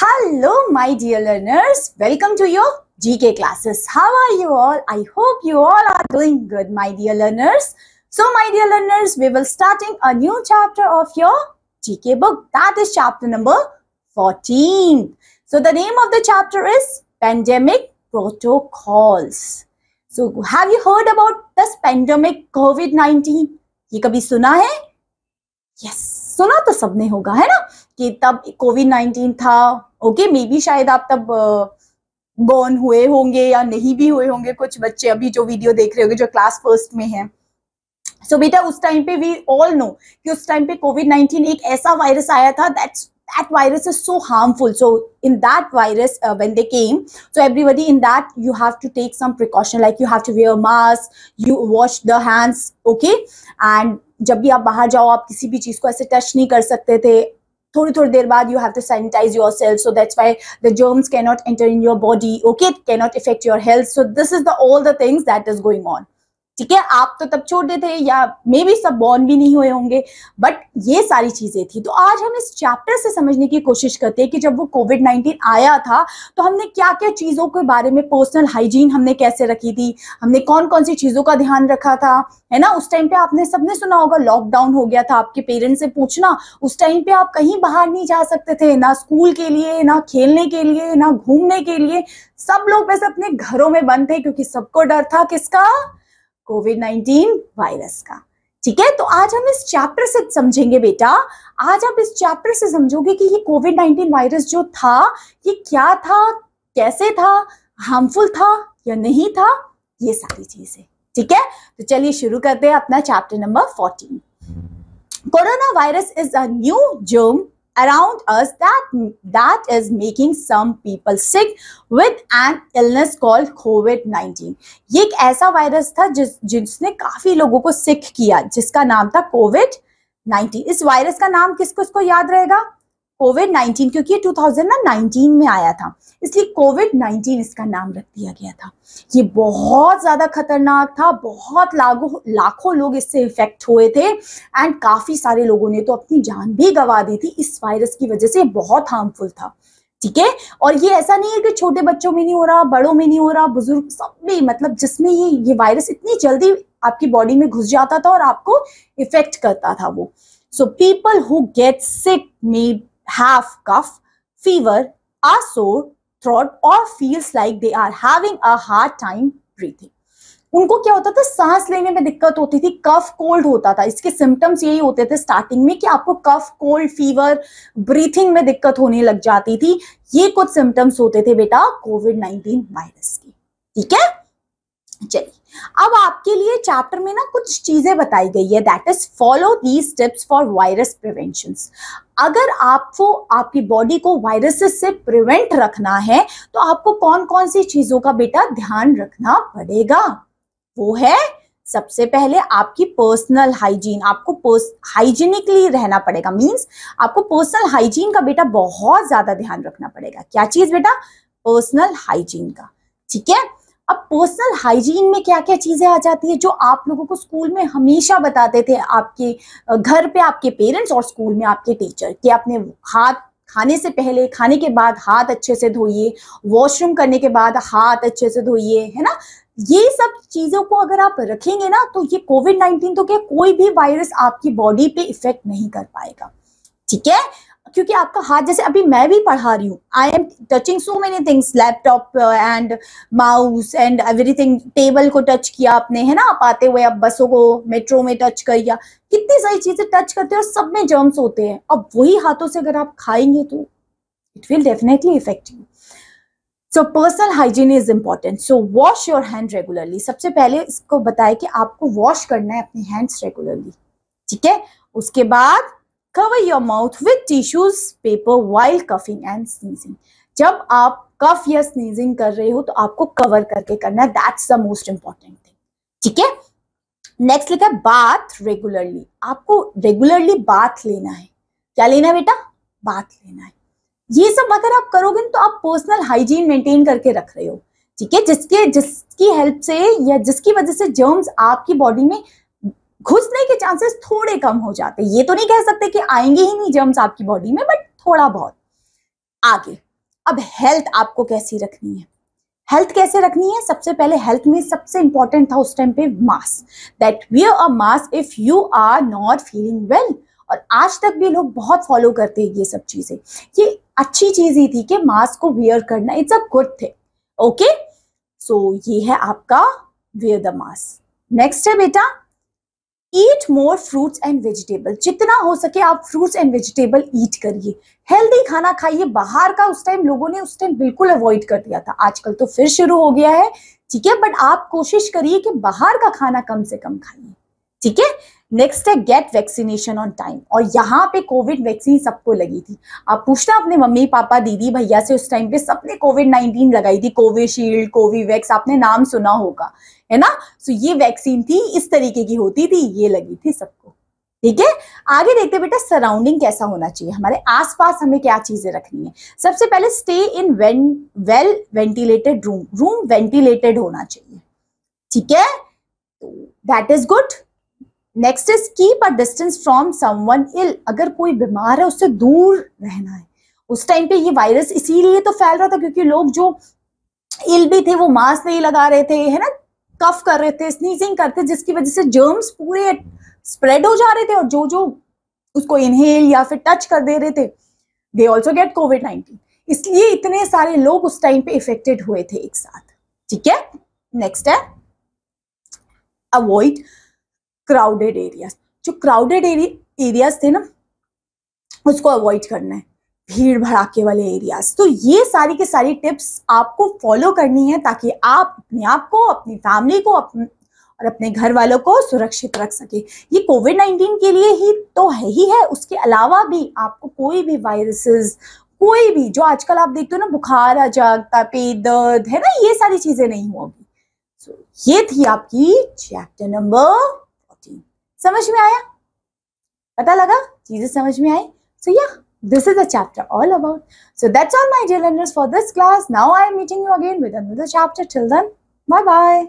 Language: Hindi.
Hello, my dear learners. Welcome to your GK classes. How are you all? I hope you all are doing good, my dear learners. So, my dear learners, we will starting a new chapter of your GK book. That is chapter number 14. So, the name of the chapter is Pandemic Protocols. So, have you heard about this pandemic COVID-19? ये कभी सुना है? Yes, सुना तो सबने होगा, है ना, कि तब कोविड-19 था. ओके, मे बी शायद आप तब बॉर्न हुए होंगे या नहीं भी हुए होंगे. कुछ बच्चे अभी जो वीडियो देख रहे होंगे जो क्लास फर्स्ट में हैं. सो बेटा, उस टाइम पे वी ऑल नो कि उस टाइम पे कोविड-19 एक ऐसा वायरस आया था that virus is so harmful. So in that virus, when they came, so everybody in that, you have to take some precaution, like you have to wear mask, you wash the hands, okay, and जब भी आप बाहर जाओ आप किसी भी चीज को ऐसे टच नहीं कर सकते थे. थोड़ी थोड़ी देर बाद you have to sanitize yourself, so that's why the germs cannot enter in your body, okay, it cannot affect your health. So this is all the things that is going on. ठीक है, आप तो तब छोटे थे या मे बी सब बॉर्न भी नहीं हुए होंगे, बट ये सारी चीजें थी. तो आज हम इस चैप्टर से समझने की कोशिश करते हैं कि जब वो कोविड-19 आया था तो हमने क्या क्या चीजों के बारे में, पर्सनल हाइजीन हमने कैसे रखी थी, हमने कौन कौन सी चीजों का ध्यान रखा था, है ना. उस टाइम पे आपने सबने सुना होगा लॉकडाउन हो गया था. आपके पेरेंट्स से पूछना, उस टाइम पे आप कहीं बाहर नहीं जा सकते थे, ना स्कूल के लिए, ना खेलने के लिए, ना घूमने के लिए. सब लोग बस अपने घरों में बंद थे क्योंकि सबको डर था किसका? कोविड-19 वायरस का. ठीक है, तो आज हम इस चैप्टर से समझेंगे बेटा. आज आप इस चैप्टर से समझोगे कि ये कोविड-19 वायरस जो था ये क्या था, कैसे था, हार्मफुल था या नहीं था, ये सारी चीजें. ठीक है, तो चलिए शुरू करते हैं अपना chapter number 14. Corona virus is a new germ around us that is making some people sick with an illness called COVID-19. ये एक ऐसा वायरस था जिसने काफी लोगों को सिक किया, जिसका नाम था COVID-19. इस वायरस का नाम किसको याद रहेगा? COVID-19, क्योंकि ये 2019 में आया था, इसलिए COVID-19 इसका नाम रख दिया गया था. ये बहुत ज्यादा खतरनाक था, बहुत लाखों लोग इससे इफेक्ट हुए थे एंड काफी सारे लोगों ने तो अपनी जान भी गंवा दी थी इस वायरस की वजह से. बहुत हार्मफुल था. ठीक है, और ये ऐसा नहीं है कि छोटे बच्चों में नहीं हो रहा, बड़ों में नहीं हो रहा, बुजुर्ग सब में, मतलब जिसमें ये वायरस इतनी जल्दी आपकी बॉडी में घुस जाता था और आपको इफेक्ट करता था वो. So people who get sick may have cough, fever, are sore throat or feels like they are having a hard time breathing. उनको क्या होता था? सांस लेने में दिक्कत होती थी, कफ कोल्ड होता था. इसके सिम्टम्स यही होते थे स्टार्टिंग में कि आपको कफ, कोल्ड, फीवर, ब्रीथिंग में दिक्कत होने लग जाती थी. ये कुछ सिम्टम्स होते थे बेटा कोविड-19 वायरस के. ठीक है, चलिए अब आपके लिए चैप्टर में ना कुछ चीजें बताई गई है. That is follow these tips for virus prevention. अगर आपको आपकी बॉडी को वायरसेस से प्रिवेंट रखना है तो आपको कौन कौन सी चीजों का बेटा ध्यान रखना पड़ेगा? वो है सबसे पहले आपकी पर्सनल हाइजीन. आपको हाइजीनिकली रहना पड़ेगा. मींस आपको पर्सनल हाइजीन का बेटा बहुत ज्यादा ध्यान रखना पड़ेगा. क्या चीज बेटा? पर्सनल हाइजीन का. ठीक है, अब पर्सनल हाइजीन में क्या क्या चीजें आ जाती है जो आप लोगों को स्कूल में हमेशा बताते थे, आपके घर पे आपके पेरेंट्स और स्कूल में आपके टीचर, कि अपने हाथ खाने से पहले, खाने के बाद हाथ अच्छे से धोइए, वॉशरूम करने के बाद हाथ अच्छे से धोइए, है ना. ये सब चीजों को अगर आप रखेंगे ना तो ये कोविड-19 तो क्या कोई भी वायरस आपकी बॉडी पे इफेक्ट नहीं कर पाएगा. ठीक है, क्योंकि आपका हाथ, जैसे अभी मैं भी पढ़ा रही हूँ, I am touching so many things, laptop and mouse and everything. Table को टच किया आपने, है ना, आप आते हुए आप बसों को, मेट्रो में टच किया, कितनी सारी चीजें टच करते हैं और सब में जर्म्स होते हैं. अब वही हाथों से अगर आप खाएंगे तो it will definitely effect you. So personal hygiene is important. So wash your hand regularly. सबसे पहले इसको बताया कि आपको वॉश करना है अपने हैंड्स रेगुलरली. ठीक है, उसके बाद cover your mouth with tissues paper while coughing and sneezing. जब आप कफ या स्नीजिंग कर रहे हो तो आपको कवर करके करना है. That's the most important thing. ठीक है, नेक्स्ट लिखा है बाथ रेगुलरली. आपको रेगुलरली बाथ लेना है. क्या लेना है बेटा? बाथ लेना है. ये सब अगर आप करोगे तो आप पर्सनल हाइजीन मेंटेन करके रख रहे हो. ठीक है, जिसकी हेल्प से या जिसकी वजह से जर्म्स आपकी बॉडी में घुसने के चांसेस थोड़े कम हो जाते हैं. ये तो नहीं कह सकते कि आएंगे ही नहीं जर्म्स आपकी बॉडी में, बट थोड़ा बहुत. आगे अब हेल्थ आपको कैसी रखनी है, हेल्थ कैसे रखनी है? सबसे पहले हेल्थ में सबसे इंपॉर्टेंट था उस टाइम पे mask, that wear a mask if you are not feeling well. और आज तक भी लोग बहुत फॉलो करते हैं ये सब चीजें। ये अच्छी चीज ही थी कि मास्क को वेयर करना, it's a good thing. Okay, so ये है आपका वेयर द मास्क। नेक्स्ट है बेटा, eat more fruits and vegetable. जितना हो सके आप फ्रूट्स एंड वेजिटेबल ईट करिए, हेल्दी खाना खाइए। बाहर का उस टाइम लोगों ने उस टाइम बिल्कुल अवॉइड कर दिया था, आजकल तो फिर शुरू हो गया है, ठीक है, बट आप कोशिश करिए कि बाहर का खाना कम से कम खाइए, ठीक है। नेक्स्ट है गेट वैक्सीनेशन ऑन टाइम। और यहाँ पे कोविड वैक्सीन सबको लगी थी। आप पूछना अपने मम्मी पापा दीदी भैया से, उस टाइम पे सबने कोविड-19 लगाई थी, कोविशील्ड कोविवैक्स, आपने नाम सुना होगा, है ना। सो ये वैक्सीन थी, इस तरीके की होती थी, ये लगी थी सबको, ठीक है। आगे देखते बेटा, सराउंडिंग कैसा होना चाहिए, हमारे आसपास हमें क्या चीजें रखनी है। सबसे पहले stay in well ventilated room, room ventilated होना चाहिए, ठीक है, तो that is good. Next is keep a distance from someone ill. अगर कोई बीमार है उससे दूर रहना है। उस टाइम पे ये वायरस इसीलिए तो फैल रहा था क्योंकि लोग जो इल भी थे वो मास्क नहीं लगा रहे थे, है ना, कफ कर रहे थे, स्नीजिंग करते, जिसकी वजह से जर्म्स पूरे स्प्रेड हो जा रहे थे, और जो जो उसको इनहेल या फिर टच कर दे रहे थे, दे ऑल्सो गेट कोविड-19। इसलिए इतने सारे लोग उस टाइम पे इफेक्टेड हुए थे एक साथ, ठीक है। नेक्स्ट है अवॉइड क्राउडेड एरियाज। जो क्राउडेड एरियाज थे ना, उसको अवॉइड करना है, भीड़ भड़ाके वाले एरियाज। तो ये सारी की सारी टिप्स आपको फॉलो करनी है ताकि आप अपने आप को, अपनी फैमिली को, और अपने घर वालों को सुरक्षित रख सके। ये कोविड-19 के लिए ही तो है ही है, उसके अलावा भी आपको कोई भी वायरसेस, कोई भी जो आजकल आप देखते हो ना, बुखार आ जाता, पेट दर्द, है ना, ये सारी चीजें नहीं होगी। सो ये थी आपकी चैप्टर नंबर 14। समझ में आया? पता लगा? चीजें समझ में आई? सो या this is the chapter all about. So that's all my dear learners for this class. Now I am meeting you again with another chapter. Till then, bye bye.